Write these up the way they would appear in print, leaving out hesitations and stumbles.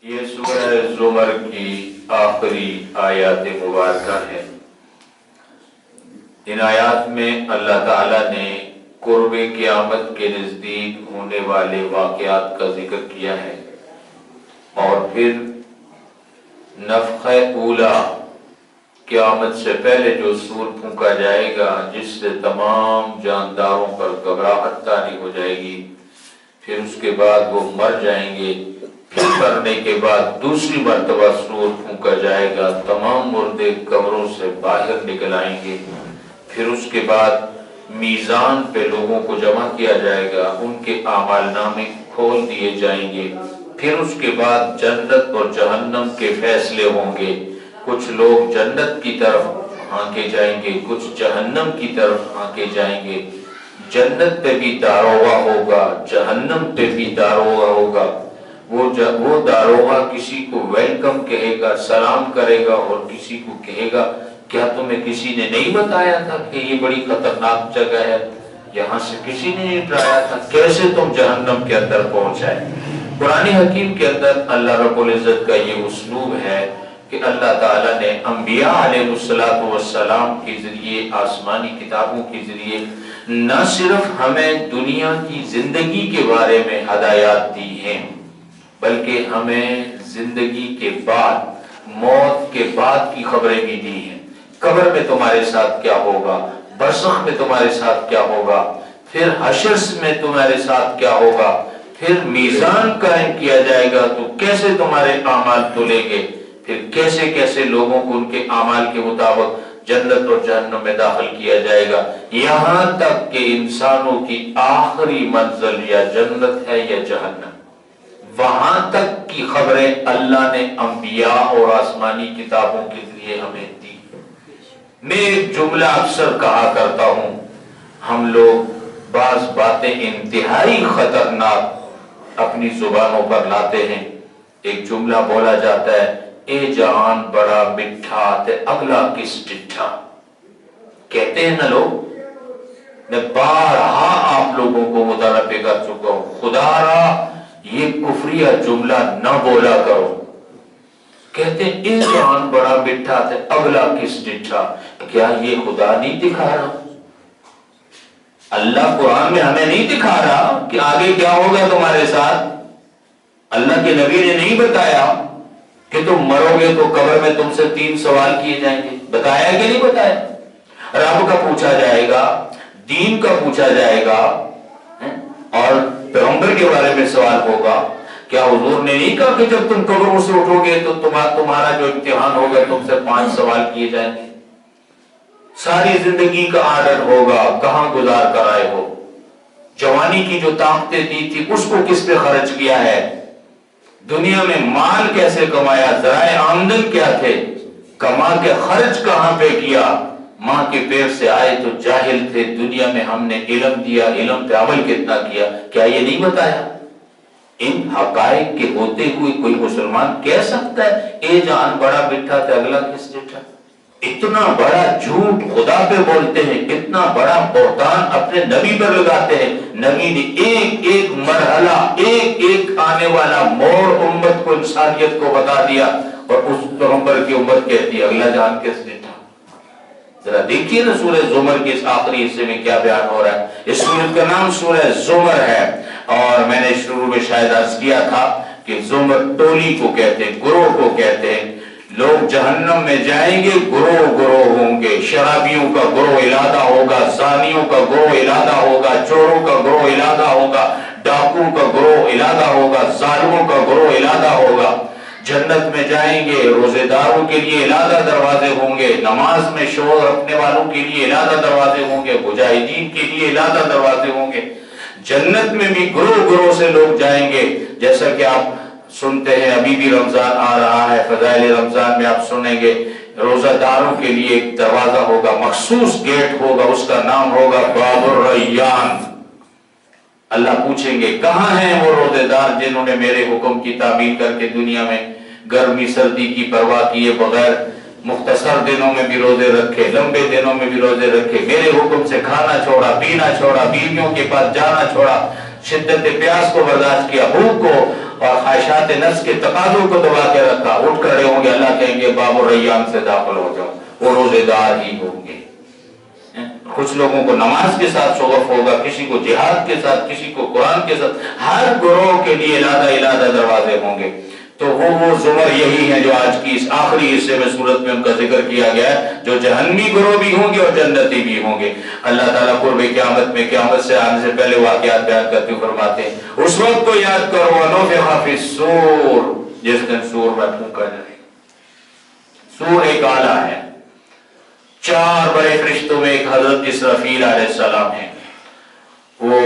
یہ سورہ زمر کی آخری آیات مبارکہ ہے۔ ان آیات میں اللہ تعالیٰ نے قرب قیامت کے نزدیک ہونے والے واقعات کا ذکر کیا ہے، اور پھر نفخہ اولا، قیامت سے پہلے جو سور پھونکا جائے گا جس سے تمام جانداروں پر گھبراہٹ طاری ہو جائے گی، پھر اس کے بعد وہ مر جائیں گے، پھر مرنے کے بعد دوسری مرتبہ سور پھونکا جائے گا، تمام مردے قبروں سے باہر نکل آئیں گے، پھر اس کے بعد میزان پہ لوگوں کو جمع کیا جائے گا، ان کے اعمال نامے کھول دیے جائیں گے، پھر اس کے بعد جنت اور جہنم کے فیصلے ہوں گے، کچھ لوگ جنت کی طرف ہانکے جائیں گے، کچھ جہنم کی طرف ہانکے جائیں گے، جنت پہ بھی داروغہ ہوگا، جہنم پہ بھی داروغہ ہوگا، وہ داروغہ کسی کو ویلکم کہے گا، سلام کرے گا، اور کسی کو کہے گا کیا تمہیں کسی نے نہیں بتایا تھا کہ یہ بڑی خطرناک جگہ ہے، یہاں سے کسی نے نہیں ڈرایا تھا، کیسے تم جہنم کے اندر پہنچ آئے۔ قرآن حکیم کے اندر اللہ رب العزت کا یہ اسلوب ہے کہ اللہ تعالیٰ نے انبیاء علیہ السلام کے ذریعے، آسمانی کتابوں کے ذریعے نہ صرف ہمیں دنیا کی زندگی کے بارے میں ہدایات دی ہیں، بلکہ ہمیں زندگی کے بعد، موت کے بعد کی خبریں بھی دی ہیں۔ قبر میں تمہارے ساتھ کیا ہوگا، برزخ میں تمہارے ساتھ کیا ہوگا، پھر حشر میں تمہارے ساتھ کیا ہوگا، پھر میزان قائم کیا جائے گا تو کیسے تمہارے اعمال تولیں گے، پھر کیسے کیسے لوگوں کو ان کے اعمال کے مطابق جنت اور جہنم میں داخل کیا جائے گا، یہاں تک کہ انسانوں کی آخری منزل یا جنت ہے یا جہنم، وہاں تک کی خبریں اللہ نے انبیاء اور آسمانی کتابوں کے ذریعے ہمیں دی۔ میں ایک جملہ اکثر کہا کرتا ہوں، ہم لوگ بعض باتیں انتہائی خطرناک اپنی زبانوں پر لاتے ہیں۔ ایک جملہ بولا جاتا ہے، اے جہان بڑا مٹھا تے اگلا کس ڈٹھا، کہتے ہیں نا لوگ۔ میں بارہا آپ لوگوں کو مطالبہ کر چکا ہوں، خدا را یہ کفریہ جملہ نہ بولا کرو۔ کہتے ہیں اے جہان بڑا مٹھا تے اگلا کس ڈٹھا، کیا یہ خدا نہیں دکھا رہا؟ اللہ قرآن میں ہمیں نہیں دکھا رہا کہ آگے کیا ہوگا تمہارے ساتھ؟ اللہ کے نبی نے نہیں بتایا کہ تم مرو گے تو قبر میں تم سے 3 سوال کیے جائیں گے؟ بتایا کہ نہیں بتایا؟ رب کا پوچھا جائے گا، دین کا پوچھا جائے گا، اور پیغمبر کے بارے میں سوال ہوگا۔ کیا حضور نے نہیں کہا کہ جب تم قبروں سے اٹھو گے تو تمہارا جو امتحان ہوگا تم سے 5 سوال کیے جائیں گے؟ ساری زندگی کا آرڈر ہوگا، کہاں گزار کر آئے ہو، جوانی کی جو طاقتیں دی تھی اس کو کس پہ خرچ کیا ہے، دنیا میں مال کیسے کمایا، ذرائع آمدن کیا تھے، کما کے خرچ کہاں پہ کیا، ماں کے پیر سے آئے تو جاہل تھے، دنیا میں ہم نے علم دیا، علم پہ عمل کتنا کیا، کیا یہ نہیں بتایا؟ ان حقائق کے ہوتے ہوئے کوئی مسلمان کہہ سکتا ہے اے جان بڑا مٹھا تھا اگلا کس ڈٹھا؟ اتنا بڑا جھوٹ خدا پہ بولتے ہیں، اتنا بڑا بہتان اپنے نبی پر لگاتے ہیں۔ نبی نے ایک ایک مرحلہ، ایک ایک آنے والا موڑ امت کو، انسانیت کو بتا دیا، اور اس پیغمبر کی امت کہتی ہے اگلا جان کس ڈٹھا۔ ذرا دیکھیے نا سورہ زمر کے اس آخری حصے میں کیا بیان ہو رہا ہے۔ اس سورت کا نام سورہ زمر ہے، اور میں نے شروع میں شاید عرض کیا تھا کہ زمر ٹولی کو کہتے ہیں، گروہ کو کہتے ہیں۔ لوگ جہنم میں جائیں گے، گروہ گروہ ہوں گے، شرابیوں کا گروہ علادہ ہوگا، زانیوں کا گروہ علادہ ہوگا، چوروں کا گروہ علادہ ہوگا، ڈاکوں کا گروہ علادہ ہوگا، ظالموں کا گروہ علادہ ہوگا۔ جنت میں جائیں گے، روزے داروں کے لیے علادہ دروازے ہوں گے، نماز میں شور رکھنے والوں کے لیے علادہ دروازے ہوں گے، مجاہدین کے لیے علادہ دروازے ہوں گے۔ جنت میں بھی گروہ گروہ سے لوگ جائیں گے، جیسا کہ آپ سنتے ہیں ابھی بھی رمضان آ رہا ہے، فضائل رمضان میں آپ سنیں گے روزہ داروں کے لیے ایک دروازہ ہوگا، مخصوص گیٹ ہوگا، اس کا نام ہوگا باب الریان۔ اللہ پوچھیں گے کہاں ہیں وہ روزے دار جنہوں نے میرے حکم کی تعمیل کر کے دنیا میں گرمی سردی کی پرواہ کیے بغیر مختصر دنوں میں بھی روزے رکھے، لمبے دنوں میں بھی روزے رکھے، میرے حکم سے کھانا چھوڑا، پینا چھوڑا، بیویوں کے پاس جانا چھوڑا، شدت پیاس کو برداشت کیا، بھوک کو اور خواہشات نفس کے تقاضوں کو دبا کے رکھا، اٹھ کھڑے ہوں گے، اللہ کہیں گے باب الریان سے داخل ہو جاؤ، وہ روزے دار ہی ہوں گے۔ کچھ لوگوں کو نماز کے ساتھ شغف ہوگا، کسی کو جہاد کے ساتھ، کسی کو قرآن کے ساتھ، ہر گروہ کے لیے علیحدہ دروازے ہوں گے۔ تو وہ زمر یہی ہیں جو آج کی اس آخری حصے میں سورت میں ان کا ذکر کیا گیا ہے، جو جہنمی گروہ بھی ہوں گے اور جنتی بھی ہوں گے۔ اللہ تعالیٰ قرب قیامت میں، قیامت سے آنے سے پہلے واقعات بیان کرتے ہوئے فرماتے ہیں اس وقت کو یاد کرو وَنُفِخَ فِي الصُّورِ، جس دن سور میں پھونکا جائے۔ سور ایک آلہ ہے، 4 بڑے فرشتوں میں ایک حضرت اسرافیل علیہ السلام ہیں، وہ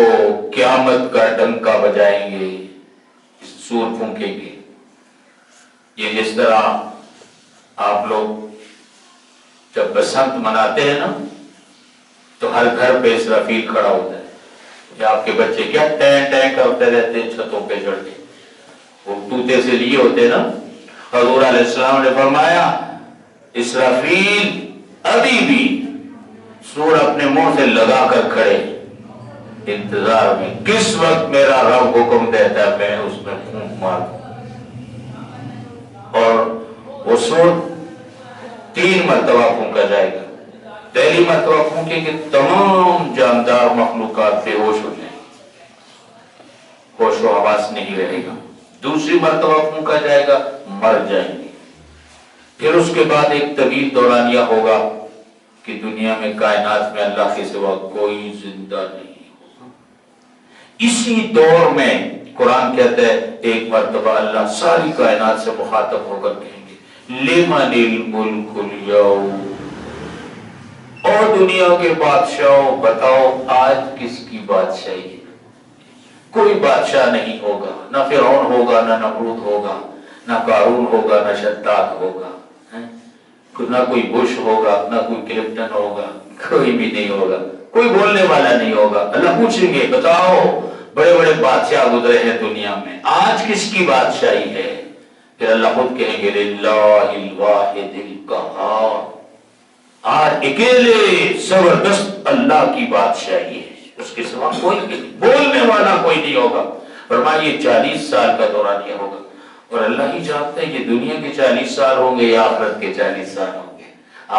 قیامت کا ڈنکا بجائیں گے، سور پھونکیں گے۔ یہ جس طرح آپ لوگ جب بسنت مناتے ہیں نا تو ہر گھر پہ اسرافیل کھڑا ہوتا ہے، یا آپ کے بچے کیا ٹین ٹین کرتے رہتے ہیں چھتوں پہ چڑھ کے، وہ طوطے سے لیے ہوتے نا۔ حضور علیہ السلام نے فرمایا اسرافیل ابھی بھی سور اپنے منہ سے لگا کر کھڑے انتظار میں، کس وقت میرا رب حکم دیتا ہے میں اس میں پھونک مار دوں۔ اور وہ سور 3 مرتبہ پھونکا جائے گا۔ پہلی مرتبہ پھونکیں گے تمام جاندار مخلوقات بے ہوش ہو جائیں گے، ہوش و حواس نہیں رہے گا۔ دوسری مرتبہ پھونکا جائے گا، مر جائیں گے۔ پھر اس کے بعد ایک طویل دورانیہ ہوگا کہ دنیا میں کائنات میں اللہ کے سوا کوئی زندہ نہیں ہوگا۔ اسی دور میں قرآن کہتا ہے ایک مرتبہ اللہ ساری کائنات سے مخاطب ہو کر کہیں گے لمن الملک اليوم، اور دنیا کے بادشاہوں بتاؤ آج کس کی بادشاہی ہے؟ کوئی بادشاہ نہیں ہوگا، نہ فرعون ہوگا، نہ نمرود ہوگا، نہ قارون ہوگا، نہ شداد ہوگا، نہ کوئی بش ہوگا، نہ کوئی کلپٹن ہوگا، کوئی بھی نہیں ہوگا، کوئی بولنے والا نہیں ہوگا۔ اللہ پوچھیں گے بتاؤ بڑے بڑے بادشاہ گزرے ہیں دنیا میں، آج کس کی بادشاہی ہے؟ پھر اللہ خود کہیں گے للہ الواحد القہار، آج اکیلے زبردست اللہ کی بادشاہی ہے، اس کے سوا کوئی نہیں، بولنے والا کوئی نہیں ہوگا۔ فرمایا یہ 40 سال کا دورانیہ ہوگا، اور اللہ ہی جانتے ہیں کہ دنیا کے 40 سال ہوں گے یا آخرت کے 40 سال ہوں گے۔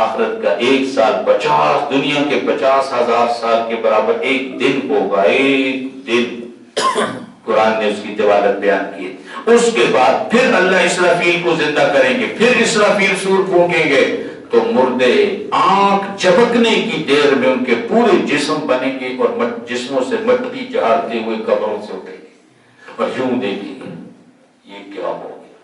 آخرت کا 1 سال 50، دنیا کے 50,000 سال کے برابر ایک دن ہوگا، ایک دن۔ قرآن نے اس کی طوالت بیان کی۔ اس کے بعد پھر اللہ اسرافیل کو زندہ کریں گے، پھر اسرافیل سور پھونکیں گے تو مردے آنکھ جھپکنے کی دیر میں ان کے پورے جسم بنیں گے اور جسموں سے مٹی جھاڑتے ہوئے قبروں سے اٹھیں گے اور یوں دیکھیں گے یہ کیا ہو گیا،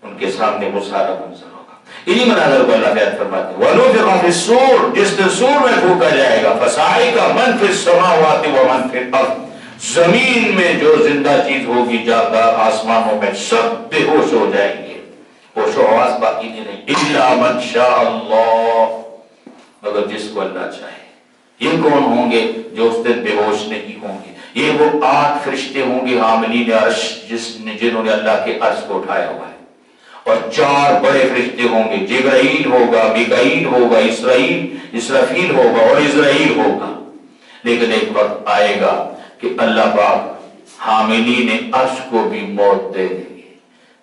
ان کے سامنے وہ سارا منظر ہوگا۔ انہی مناظر کو اللہ بیان فرماتے ہیں وَنُفِخَ فِي الصُّورِ، جس دن سور میں پھونکا جائے گا فَصَعِقَ مَنْ فِي السَّمَاوَاتِ وَمَنْ فِي الْأَرْضِ، زمین میں جو زندہ چیز ہوگی، جاندار آسمانوں میں، سب بے ہوش ہو جائیں گے، ہوش و حواس باقی نہیں رہیں۔ إِلَّا مَنْ شَاءَ اللَّهُ، مگر جس کو اللہ چاہے۔ یہ کون ہوں گے جو اس دن بے ہوش نہیں ہوں گے؟ یہ وہ 8 فرشتے ہوں گے حاملین عرش، جنہوں نے اللہ کے عرش کو اٹھایا ہوا ہے، اور 4 بڑے فرشتے ہوں گے، جبرائیل ہوگا، میکائیل ہوگا، اسرافیل ہوگا اور اسرائیل ہوگا۔ لیکن ایک وقت آئے گا کہ اللہ پاک حاملین عرش کو بھی موت دے دیں گے،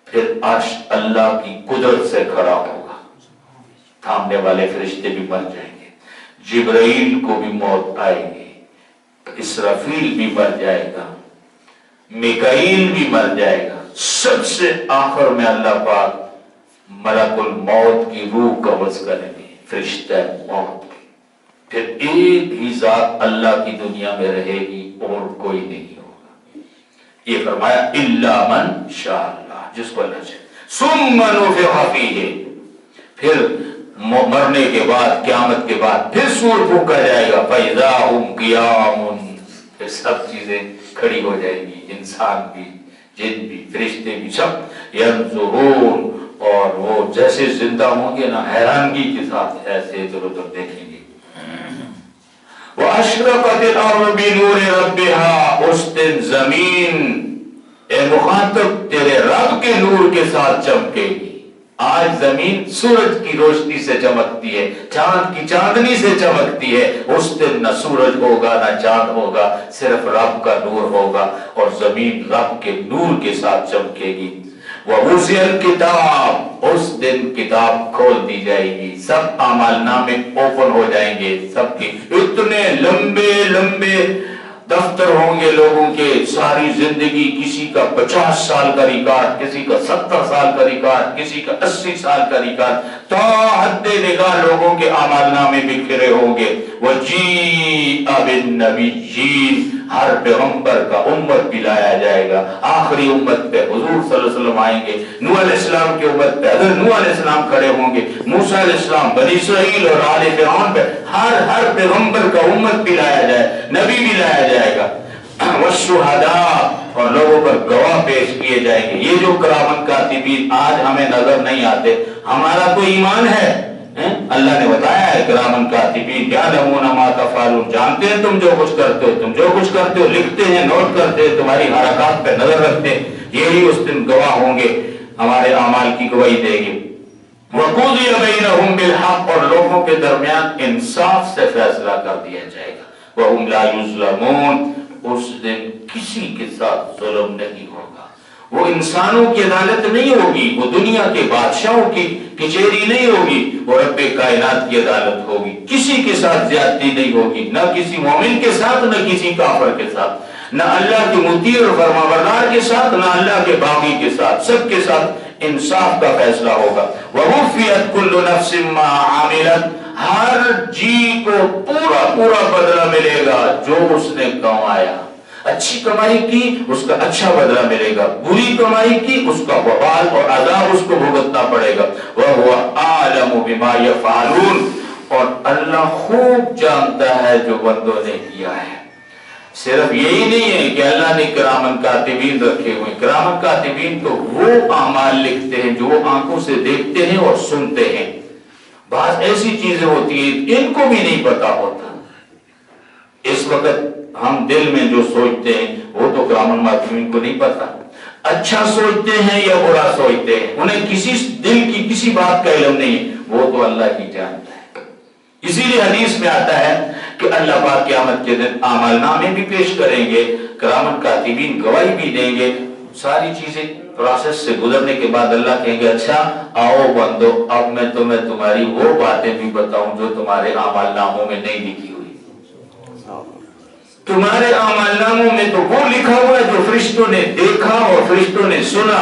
پھر عرش اللہ کی قدرت سے کھڑا ہوگا، تھامنے والے فرشتے بھی مر جائیں گے، جبرائیل کو بھی موت آئے گی، اسرافیل بھی مر جائے گا، میکائیل بھی مر جائے گا، سب سے آخر میں اللہ پاک ملک الموت کی روح قبض کریں گے، فرشتہ موت کی۔ پھر ایک ہی ذات اللہ کی دنیا میں رہے گی اور کوئی نہیں ہوگا۔ یہ فرمایا الا من شاء اللہ، جس کو اللہ چاہے۔ ثم نفخ فیہ، پھر مرنے کے بعد، قیامت کے بعد پھر سور پھونکا جائے گا فاذا هم قیام، پھر سب چیزیں کھڑی ہو جائیں گی، انسان بھی، جن بھی، فرشتے بھی، سب ینظرون، اور وہ جیسے زندہ ہوں گے نا حیرانگی کے ساتھ ایسے ادھر ادھر دیکھیں گے۔ وَأَشْرَقَتِ الْأَرْضُ بِنُورِ رَبِّهَا، اس دن زمین اے مخاطب تیرے رب کے نور کے ساتھ چمکے گی۔ آج زمین سورج کی روشنی سے چمکتی ہے، چاند کی چاندنی سے چمکتی ہے، اس دن نہ سورج ہوگا نہ چاند ہوگا، صرف رب کا نور ہوگا، اور زمین رب کے نور کے ساتھ چمکے گی۔ وَوُزِعَ الْكِتَابُ، اس دن کتاب کھول دی جائے گی، سب اعمال نامے اوپن ہو جائیں گے، سب کی اتنے لمبے لمبے دفتر ہوں گے لوگوں کے، ساری زندگی، کسی کا 50 سال کا ریکارڈ، کسی کا 70 سال کا ریکارڈ، کسی کا 80 سال کا ریکارڈ، تا حد نگاہ لوگوں کے اعمال نامے بکھرے ہوں گے۔ وَجِیءَ بِالنَّبِیِّینَ، ہر پیغمبر کا امت بھی لایا جائے گا، آخری امت پہ حضور صلی اللہ علیہ وسلم آئیں گے، نوح علیہ السلام کی امت پہ حضرت نوح علیہ السلام کھڑے ہوں گے، موسیٰ علیہ السلام، بنی اسرائیل اور آل فرعون پہ ہر پیغمبر کا امت بھی لایا جائے، نبی بھی لایا جائے گا۔ والشہداء، اور لوگوں پر گواہ پیش کیے جائیں گے۔ یہ جو کرامن کاتبین آج ہمیں نظر نہیں آتے، ہمارا تو ایمان ہے، اللہ نے بتایا ہے کرامن کاتبین یعلمون ما تفعلون، جانتے ہیں تم جو کچھ کرتے ہو، تم جو کچھ کرتے ہو لکھتے ہیں، نوٹ کرتے ہیں، تمہاری حرکات پہ نظر رکھتے ہیں، یہی اس دن گواہ ہوں گے، ہمارے اعمال کی گواہی دے گی۔ وَقُضِيَ بَيْنَهُمْ بِالْحَقِّ، اور لوگوں کے درمیان انصاف سے فیصلہ کر دیا جائے گا۔ وَهُمْ لَا يُظْلَمُونَ، اس دن کسی کے ساتھ ظلم نہیں ہوگا، وہ انسانوں کی عدالت نہیں ہوگی، وہ دنیا کے بادشاہوں کی کچہری نہیں ہوگی، وہ رب کائنات کی عدالت ہوگی، کسی کے ساتھ زیادتی نہیں ہوگی، نہ کسی مومن کے ساتھ نہ کسی کافر کے ساتھ، نہ اللہ کے مطیع اور فرمانبردار کے ساتھ نہ اللہ کے باغی کے ساتھ، سب کے ساتھ انصاف کا فیصلہ ہوگا۔ وَوُفِّيَتْ كُلُّ نَفْسٍ مَّا عَمِلَتْ، ہر جی کو پورا پورا بدلہ ملے گا جو اس نے کمایا، اچھی کمائی کی اس کا اچھا بدلہ ملے گا، بری کمائی کی اس کا وبال اور عذاب اس کو بھگتنا پڑے گا۔ وَهُوَ أَعْلَمُ بِمَا يَفْعَلُونَ، اور اللہ خوب جانتا ہے جو بندوں نے کیا ہے۔ صرف یہی نہیں ہے کہ اللہ نے کرامن کاتبین رکھے ہوئے، کرامن کاتبین تو وہ اعمال لکھتے ہیں جو وہ آنکھوں سے دیکھتے ہیں اور سنتے ہیں۔ بعض ایسی چیزیں ہوتی ہیں ان کو بھی نہیں پتا ہوتا، اس وقت ہم دل میں جو سوچتے ہیں وہ تو کرامن کاتبین کو نہیں پتا، اچھا سوچتے ہیں یا برا سوچتے ہیں، انہیں کسی دل کی کسی بات کا علم نہیں ہے، وہ تو اللہ ہی جانتا ہے۔ اسی لیے حدیث میں آتا ہے کہ اللہ پاک قیامت کے دن اعمال نامے بھی پیش کریں گے، کرامن کاتبین گواہی بھی دیں گے، ساری چیزیں پروسیس سے گزرنے کے بعد اللہ کہیں گے اچھا آؤ بندو، اب میں تمہیں تمہاری وہ باتیں بھی بتاؤں جو تمہارے اعمال ناموں میں نہیں لکھی ہوئی۔ تمہارے اعمال ناموں میں تو وہ لکھا ہوا ہے جو فرشتوں نے دیکھا اور فرشتوں نے سنا،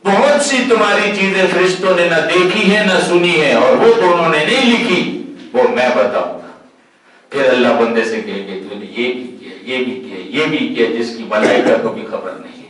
بہت سی تمہاری چیزیں فرشتوں نے نہ دیکھی ہے نہ سنی ہے اور وہ تو انہوں نے نہیں لکھی، وہ میں بتاؤں گا۔ پھر اللہ بندے سے کہیں گے تو نے یہ بھی کیا، یہ بھی کیا، یہ بھی کیا، جس کی ملائکہ کو بھی خبر نہیں ہے۔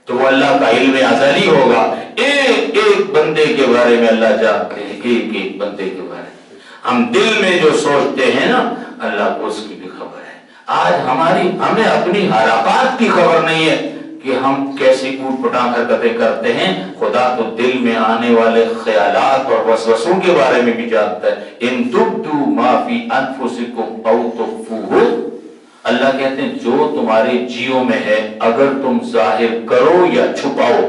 تو وہ اللہ کا علم ازلی ہوگا، ایک ایک بندے کے بارے میں اللہ جانتے ہیں، ایک ایک بندے کے بارے میں۔ ہم دل میں جو سوچتے ہیں نا اللہ کو اس کی بھی خبر ہے۔ آج ہمیں اپنی حرکات کی خبر نہیں ہے کہ ہم کیسی کوٹ پٹانگ حرکتیں کرتے ہیں، خدا تو دل میں آنے والے خیالات اور وسوسوں کے بارے میں بھی جانتا ہے۔ ان تبدوا ما فی انفسکم او تخفوہ، اللہ کہتے ہیں جو تمہارے جیوں میں ہے اگر تم ظاہر کرو یا چھپاؤ،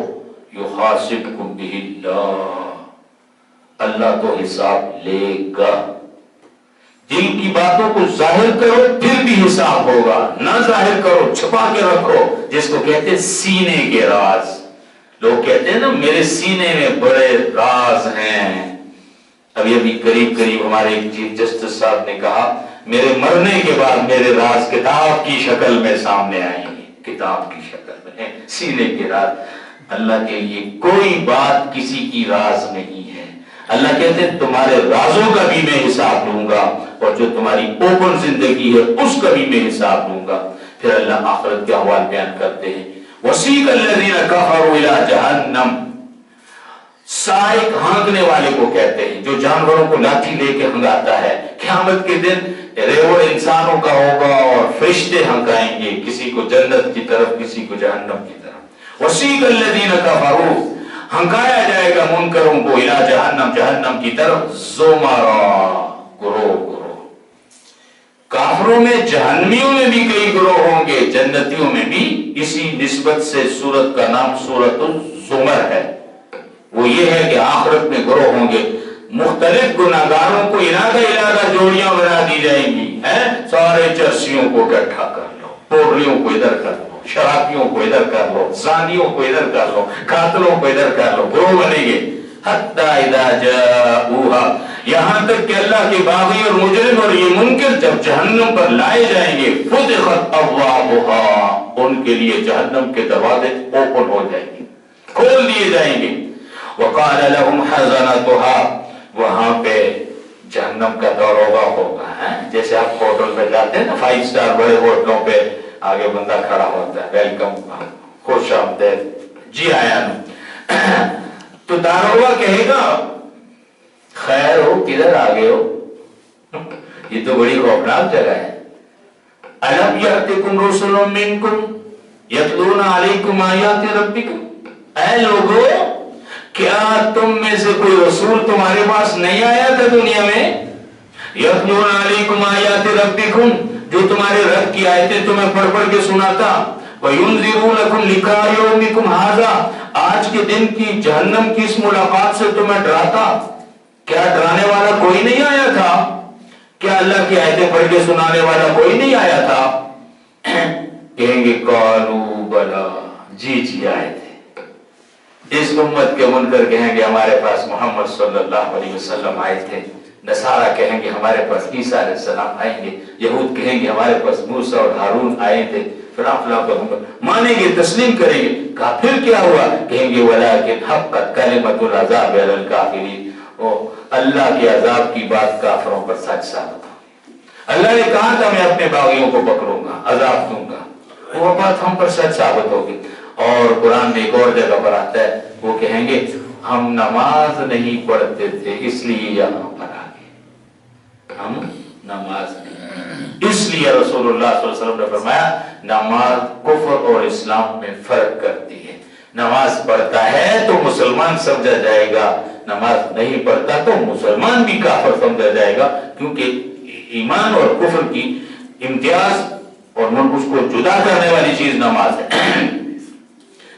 یحاسبکم بہ اللہ، اللہ تو حساب لے گا۔ دل کی باتوں کو ظاہر کرو پھر بھی حساب ہوگا، نہ ظاہر کرو، چھپا کے رکھو، جس کو کہتے ہیں سینے کے راز۔ لوگ کہتے ہیں نا میرے سینے میں بڑے راز ہیں۔ ابھی قریب ہمارے ایک چیف جسٹس صاحب نے کہا میرے مرنے کے بعد میرے راز کتاب کی شکل میں سامنے آئیں گے، کتاب کی شکل میں، سینے کے راز۔ اللہ کے لیے کوئی بات کسی کی راز نہیں ہے۔ اللہ کہتے ہیں تمہارے رازوں کا بھی میں حساب لوں گا اور جو تمہاری اوپن زندگی ہے اس کا بھی میں حساب لوں گا۔ پھر اللہ آخرت کے احوال بیان کرتے ہیں، وَسِیقَ الَّذِینَ کَفَرُوا إِلَىٰ جَہَنَّمَ، سائق ہانکنے والے کو کہتے ہیں جو جانوروں کو لاٹھی لے کے ہنگاتا ہے۔ قیامت کے دن ریوڑ انسانوں کا ہوگا اور فرشتے ہنکائیں گے، کسی کو جنت کی طرف کسی کو جہنم کی طرف۔ وَسِیقَ الَّذِینَ کَفَرُوا، ہنکایا جائے گا منکروں کو اِلیٰ جہنم، جہنم کی طرف، زُمَرًا، گروہ۔ کافروں میں جہنمیوں میں بھی کئی گروہ ہوں گے، جنتیوں میں بھی، اسی نسبت سے سورت کا نام سورۃ الزمر ہے۔ وہ یہ ہے کہ آخرت میں گروہ ہوں گے، مختلف گناہگاروں کو ارادہ جوڑیاں بنا دی جائیں گی، سارے چرسیوں کو اکٹھا کر لو، پوڑریوں کو ادھر کر لو، شرابیوں کو ادھر کر لو، زانیوں کو ادھر کر لو، قاتلوں کو ادھر کر لو، گروہ بنیں گے، حتی اذا جاؤہا، یہاں تک کہ اللہ کے باغی اور مجرم اور یہ منکر جب جہنم پر لائے جائیں گے، فتحت ابوابہا، ان کے لیے جہنم کے دروازے اوپن ہو جائیں گے، کھول دیے جائیں گے، وقال لهم خزنتها، وہاں پہ جہنم کا دروازہ ہوگا، جیسے آپ ہوٹل پہ جاتے ہیں نا، 5 اسٹار بڑے ہوٹلوں پہ آگے بندہ کھڑا ہوتا ہے، ویلکم، خوش آمدید، جی آیا نا، تو داروغہ کہے گا خیر ہو، کدھر آگے ہو، یہ تو بڑی خوفناک جگہ ہے، الم یاتکم رسل منکم یتلون علیکم آیات ربکم، اے لوگو کیا تم میں سے کوئی رسول تمہارے پاس نہیں آیا تھا دنیا میں، یتلون علیکم آیات ربکم، جو تمہارے رب کی آیتیں تمہیں پڑھ پڑھ کے سناتا، وَيُنذِرُونَكُمْ لِقَاءَ يَوْمِكُمْ هَذَا، آج کے دن کی جہنم کی اس ملاقات سے تمہیں ڈراتا، کیا ڈرانے والا کوئی نہیں آیا تھا، کیا اللہ کی آیتیں پڑھ کے سنانے والا کوئی نہیں آیا تھا، کہیں گے قَالُوا بَلَا، جی جی آئے تھے، اس امت کے منکر کہیں گے ہمارے پاس محمد صلی اللہ علیہ وسلم آئے تھے، نصارہ کہیں گے ہمارے پاس عیسیٰ علیہ السلام آئیں گے، یہود کہیں گے ہمارے پاس موسیٰ اور ہارون آئے تھے، فلاں فلاں پیغمبر، مانیں گے، تسلیم کریں گے، کہا پھر کیا ہوا، کہیں گے وَلَٰكِنْ حَقَّتْ كَلِمَةُ الْعَذَابِ عَلَى الْكَافِرِينَ، اللہ کے عذاب کی بات کافروں پر سچ ثابت ہو، اللہ نے کہا تھا میں اپنے باغیوں کو پکڑوں گا، عذاب دوں گا، وہ بات ہم پر سچ ثابت ہوگی، اور قرآن میں ایک اور جگہ پر آتا ہے، وہ کہیں گے ہم نماز نہیں پڑھتے تھے اس لیے یہاں پر آ گئے، ہم نماز نہیں، اس لیے رسول اللہ صلی اللہ علیہ وسلم نے فرمایا نماز کفر اور اسلام میں فرق کرتی ہے، نماز پڑھتا ہے تو مسلمان سمجھا جائے گا، نماز نہیں پڑھتا تو مسلمان بھی کافر سمجھا جائے گا، کیونکہ ایمان اور کفر کی امتیاز اور اس کو جدا کرنے والی چیز نماز ہے۔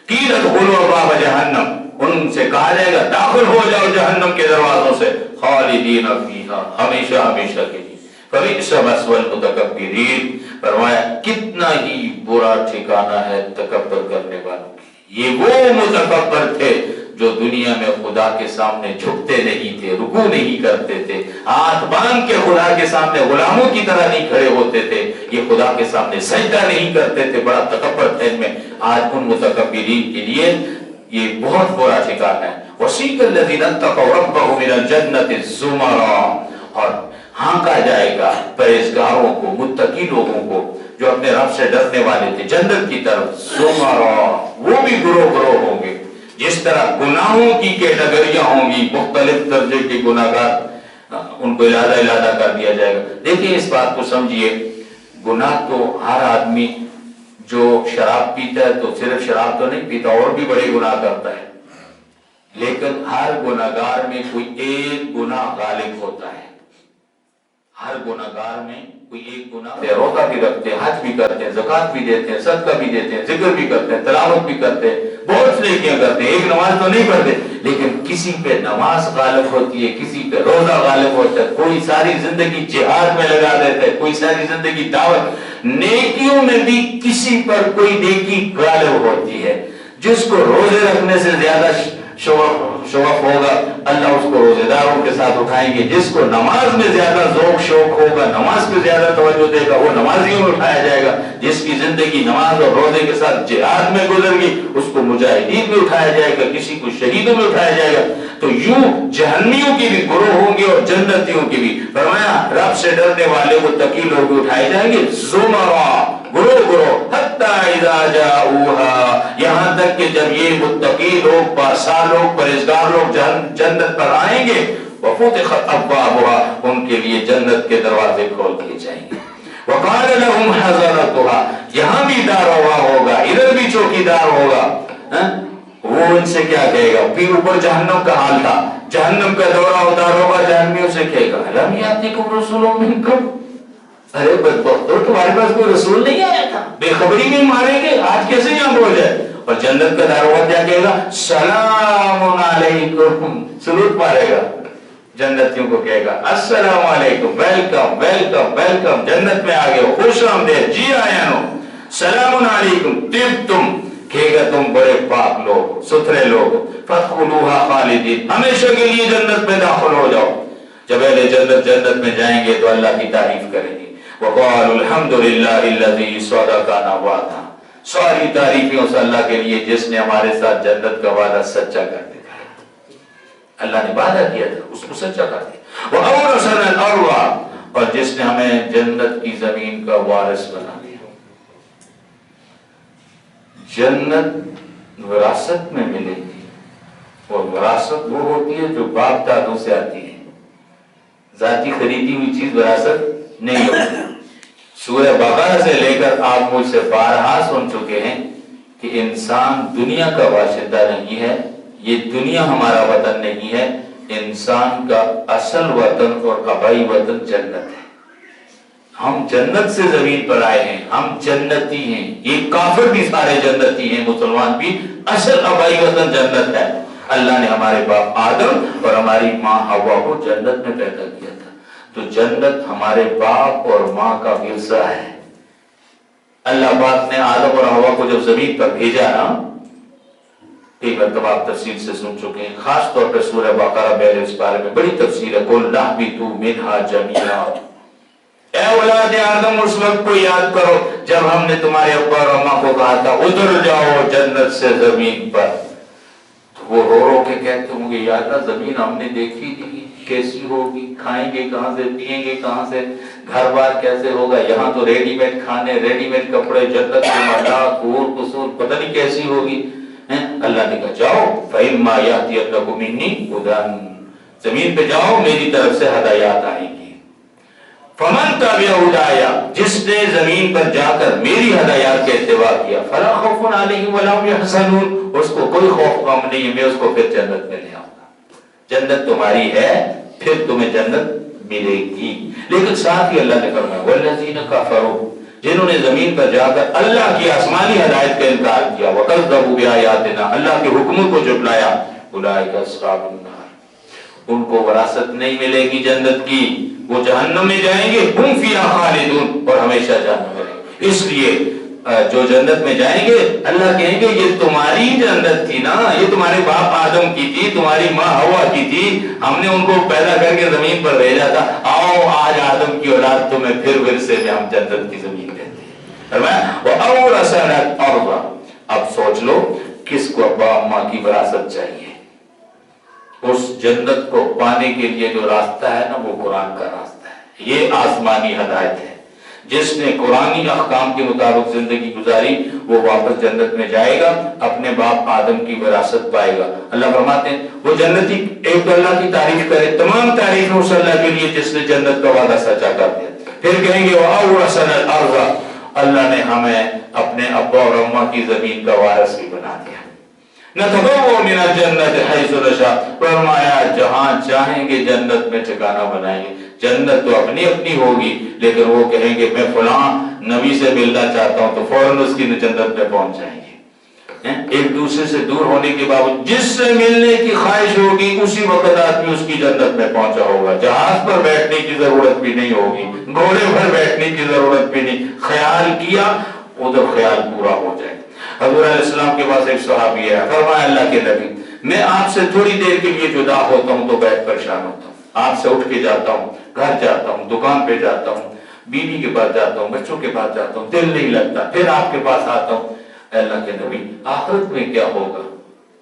قیل ادخلوا ابواب جہنم، ان سے کہا جائے گا داخل ہو جاؤ جہنم کے دروازوں سے، خالدین فیہا، ہمیشہ ہمیشہ کے لیے، فبئس مثوى المتکبرین، فرمایا کتنا ہی برا ٹھکانہ ہے تکبر کرنے والوں کی، یہ وہ متکبر تھے جو دنیا میں خدا کے سامنے جھکتے نہیں تھے، رکوع نہیں کرتے تھے، ہاتھ باندھ کے خدا کے سامنے غلاموں کی طرح نہیں کھڑے ہوتے تھے، یہ خدا کے سامنے سجدہ نہیں کرتے تھے، بڑا تکبر تھا ان میں، آج ان متکبرین کے لیے یہ بہت برا ٹھکانہ ہے۔ وَسِيقَ الَّذِينَ اتَّقَوْا رَبَّهُمْ إِلَى الْجَنَّةِ زُمَرًا، اور ہانکا جائے گا پرہیزگاروں کو، متقی لوگوں کو جو اپنے رب سے ڈرنے والے تھے، جنت کی طرف، زُمَرًا، وہ بھی گروہ گروہ ہوں گے، جس طرح گناہوں کی کیٹیگریاں ہوں گی، مختلف درجے کے گناہگار، ان کو علیحدہ کر دیا جائے گا۔ دیکھیں اس بات کو سمجھیے، گناہ تو ہر آدمی جو شراب پیتا ہے تو صرف شراب تو نہیں پیتا، اور بھی بڑے گناہ کرتا ہے، لیکن ہر گناہگار میں کوئی ایک گناہ غالب ہوتا ہے، ہر گناہگار میں کوئی ایک گناہ، روزہ بھی رکھتے ہیں، حج بھی کرتے ہیں، زکوٰۃ بھی دیتے ہیں، صدقہ بھی دیتے ہیں، ذکر بھی کرتے ہیں، تلاوت بھی کرتے ہیں، بہت سی نیکیاں کرتے ہیں، ایک نماز تو نہیں پڑھتے، لیکن کسی پہ نماز غالب ہوتی ہے، کسی پہ روزہ غالب ہوتا ہے، کوئی ساری زندگی جہاد میں لگا دیتا ہے، کوئی ساری زندگی دعوت، نیکیوں میں بھی کسی پر کوئی نیکی غالب ہوتی ہے، جس کو روزے رکھنے سے زیادہ شوق ہوگا اللہ اس کو روزے داروں کے ساتھ اٹھائیں گے، جس کو نماز میں زیادہ ذوق شوق ہوگا، نماز پہ زیادہ توجہ دے گا، وہ نمازیوں میں اٹھایا جائے گا، جس کی زندگی نماز اور روزے کے ساتھ جہاد میں گزر گئی اس کو مجاہدین میں اٹھایا جائے گا، کسی کو شہیدوں میں اٹھایا جائے گا۔ تو یوں جہنمیوں کی بھی گروہ ہوں گے اور جنتیوں کی بھی، فرمایا رب سے ڈرنے والے متقی لوگ اٹھائے جائیں گے، زمرا، گروہ گروہ، حتی اذا جاؤہا، یہاں تک کہ جب یہ متقی لوگ، پاسا لوگ، پرہیزگار لوگ جنت پر آئیں گے، وفتحت ابوابها، ان کے لیے جنت کے دروازے کھول دیے جائیں گے، وقال لهم خزنتها، یہاں بھی داروغہ ہوگا، ادھر بھی چوکیدار ہوگا، وہ ان سے کیا کہے گا، پھر اوپر جہنم کا حال تھا، جہنم کا دورہ اتار ہوگا، جہنمیوں سے کہے گا الم یاتکم رسول منکم، ارے بدبختو تمہارے پاس کوئی رسول نہیں آیا تھا، بے خبری میں ماریں گے، آج کیسے یہاں ہو جائے، اور جنت کا داروغہ کیا کہے گا؟ سلام علیکم، سلوٹ مارے گا، جنتیوں کو کہے گا السلام علیکم، ویلکم ویلکم ویلکم، جنت میں آگے ہو، خوش آمدید، جی آیا نو، سلام علیکم طبتم، کہے گا تم بڑے پاک لوگ، ستھرے لوگ، فادخلوها خالدین، ہمیشہ کے لیے جنت میں داخل ہو جاؤ۔ جب اہل جنت جنت میں جائیں گے تو اللہ کی تعریف کریں گے، وقالوا الحمد للہ الذی صدقنا وعدہ، ساری تعریفیں اس اللہ کے لیے جس نے ہمارے ساتھ جنت کا وعدہ سچا کر دیا، اللہ نے وعدہ کیا تھا اس کو سچا کر دیا، وَأَوْرَثَنَا الْأَرْضَ، اور جس نے ہمیں جنت کی زمین کا وارث بنا دیا۔ جنت وراثت میں ملے گی، اور وراثت وہ ہوتی ہے جو باپ دادوں سے آتی ہے، ذاتی خریدی ہوئی چیز وراثت نہیں ہوتی۔ سورہ بقرہ سے لے کر آپ مجھ سے بارہا سن چکے ہیں کہ انسان دنیا کا باشندہ نہیں ہے، یہ دنیا ہمارا وطن نہیں ہے، انسان کا اصل وطن اور آبائی وطن جنت ہے۔ ہم جنت سے زمین پر آئے ہیں، ہم جنتی ہیں، یہ کافر بھی سارے جنتی ہیں، مسلمان بھی، اصل آبائی وطن جنت ہے۔ اللہ نے ہمارے باپ آدم اور ہماری ماں حوا کو جنت میں پیدا کیا تھا، تو جنت ہمارے باپ اور ماں کا ورثہ ہے۔ اللہ پاک نے آدم اور حوا کو جب زمین پر بھیجا نا، ایک مرتبہ آپ تفصیل سے سن چکے ہیں، خاص طور پہ سورہ بقرہ پہلے اس بارے میں بڑی تفصیل ہے، قُلْ اهْبِطُوا مِنْهَا جَمِيعًا، اے اولاد آدم اس وقت کو یاد کرو جب ہم نے تمہارے ابا اور اماں کو کہا تھا اتر جاؤ جنت سے زمین پر، تو وہ رو رو کے کہتے ہوں گے یا اللہ زمین ہم نے دیکھی نہیں، کیسی ہوگی، کھائیں گے کہاں سے، پیئیں گے کہاں سے، گھر بار کیسے ہوگا، یہاں تو ریڈی میڈ کھانے، ریڈی میڈ کپڑے، جنت کے محلات، حور قصور، پتہ نہیں کیسی ہوگی۔ اللہ نے کہا جاؤ فَإِمَّا يَأْتِيَنَّكُم مِّنِّي هُدًى، زمین پہ جاؤ میری طرف سے ہدایات آئیں گی۔ فمن تبع ہدایا، جس نے زمین پر جا کر میری ہدایات کا اتباع کیا، فلا خوف علیہم ولا هم يحزنون، اس کو کوئی خوف غم نہیں ہے، میں اس کو پھر جنت میں لے آؤں گا۔ جنت تمہاری ہے، پھر تمہیں جنت ملے گی۔ لیکن ساتھ ہی اللہ نے فرمایا والذین کفروا، جنہوں نے زمین پر جا کر اللہ کی آسمانی ہدایت کا انکار کیا، وکذبوا بآیاتنا، اللہ کے حکموں کو جھٹلایا، اولئک اصحاب النار، ان کو وراثت نہیں ملے گی جنت کی، وہ جہنم میں جائیں گے، ہم فیہا خالدون، اور ہمیشہ جہنم میں رہیں گے۔ اس لیے جو جنت میں جائیں گے اللہ کہیں گے یہ تمہاری جنت تھی نا، یہ تمہارے باپ آدم کی تھی، تمہاری ماں حوا کی تھی، ہم نے ان کو پیدا کر کے زمین پر بھیجا تھا، آؤ آج آدم کی اولاد تمہیں پھر ورثے میں ہم جنت کی زمین دیتے ہیں۔ فرمایا وَأَوْرَثَنَا الْأَرْضَ، اب سوچ لو کس کو ابا اماں کی وراثت چاہیے؟ اس جنت کو پانے کے لیے جو راستہ ہے نا وہ قرآن کا راستہ ہے، یہ آسمانی ہدایت ہے۔ جس نے قرآنی احکام کے مطابق زندگی گزاری وہ واپس جنت میں جائے گا، اپنے باپ آدم کی وراثت پائے گا۔ اللہ فرماتے ہیں وہ جنتی ایک تو اللہ کی تعریف کرے، تمام تعریف اس اللہ کے لیے جس نے جنت کا وعدہ سچا کر دیا، پھر کہیں گے وَأَوْرَثَنَا الْأَرْضَ، اللہ نے ہمیں اپنے ابا اور اماں کی زمین کا وارث بھی بنا دیا۔ نَتَبَوَّأُ مِنَ الْجَنَّةِ حَيْثُ نَشَاءُ، فرمایا جہاں چاہیں گے جنت میں ٹھکانہ بنائیں گے۔ جنت تو اپنی اپنی ہوگی لیکن وہ کہیں گے میں فلاں نبی سے ملنا چاہتا ہوں تو فوراً اس کی جنت میں پہنچ جائیں گے۔ ایک دوسرے سے دور ہونے کے باوجود جس سے ملنے کی خواہش ہوگی اسی وقت آدمی اس کی جنت میں پہنچا ہوگا۔ جہاز پر بیٹھنے کی ضرورت بھی نہیں ہوگی، گھوڑے پر بیٹھنے کی ضرورت بھی نہیں، خیال کیا ادھر خیال پورا ہو جائے۔ حضور علیہ السلام کے پاس ایک صحابی ہے، فرمایا اللہ کے نبی میں آپ سے تھوڑی دیر کے لیے جدا ہوتا ہوں تو بیٹھ پریشان ہوتا ہوں، آپ سے اٹھ کے جاتا ہوں، گھر جاتا ہوں، دکان پہ جاتا ہوں، بیوی کے پاس جاتا ہوں، بچوں کے پاس جاتا ہوں، دل نہیں لگتا، پھر آپ کے پاس آتا ہوں۔ اللہ کے نبی آخرت میں کیا ہوگا؟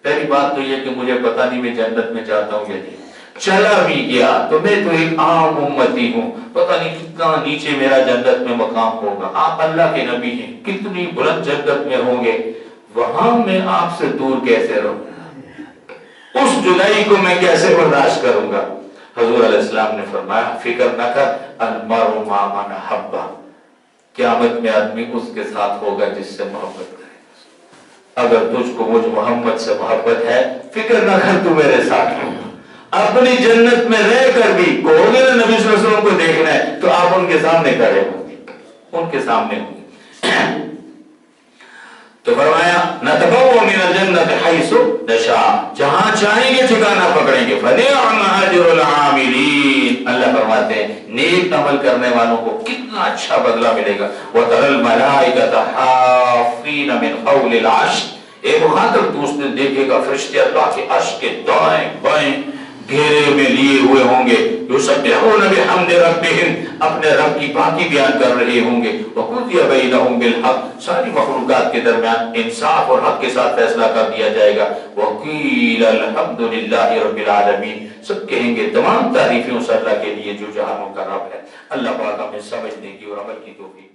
پہلی بات تو یہ کہ مجھے پتہ نہیں میں جنت میں جاتا ہوں یا نہیں، چلا بھی گیا تو میں تو ایک عام امتی ہوں، پتہ نہیں کتنا نیچے میرا جنت میں مقام ہوگا۔ آپ اللہ کے نبی ہیں، کتنی بلند جنت میں ہوں گے، وہاں میں آپ سے دور کیسے رہوں گا؟ اس جدائی کو میں کیسے برداشت کروں گا؟ حضور علیہ السلام نے فرمایا فکر نہ کر، المرء مع من احب، قیامت میں آدمی اس کے ساتھ ہوگا جس سے محبت کرے۔ اگر تجھ کو مجھ محمد سے محبت ہے فکر نہ کر تو میرے ساتھ ہوگا۔ اپنی جنت میں رہ کر بھی کہو گے نا نبی صلی اللہ علیہ وسلم کو دیکھنا ہے تو آپ ان کے سامنے کھڑے ہوں گے، ان کے سامنے ہوں گے۔ تو فرمایا نتبوأ من الجنت حیث نشاء، جہاں چاہیں گے ٹھکانہ پکڑیں گے. فنعم اجر العاملین، اللہ فرماتے ہیں نیک عمل کرنے والوں کو کتنا اچھا بدلہ ملے گا. وترى الملائکۃ حافین من حول العرش، ایک مخاطب تو اس نے دیکھے گا فرشتے اللہ کے عرش کے دائیں بائیں گھیرے میں لیے ہوئے ہوں گے. یسبحون بحمد ربہم، اپنے رب کی پاکی بیان کر رہے ہوں گے. وقضی بینہم بالحق، ساری مخلوقات کے درمیان انصاف اور حق کے ساتھ فیصلہ کر دیا جائے گا. وقیل الحمد للہ رب العالمین، سب کہیں گے تمام تعریفیں اس اللہ کے لیے جو جہانوں کا رب ہے. اللہ پاک ہمیں سمجھنے کی اور عمل کی توفیق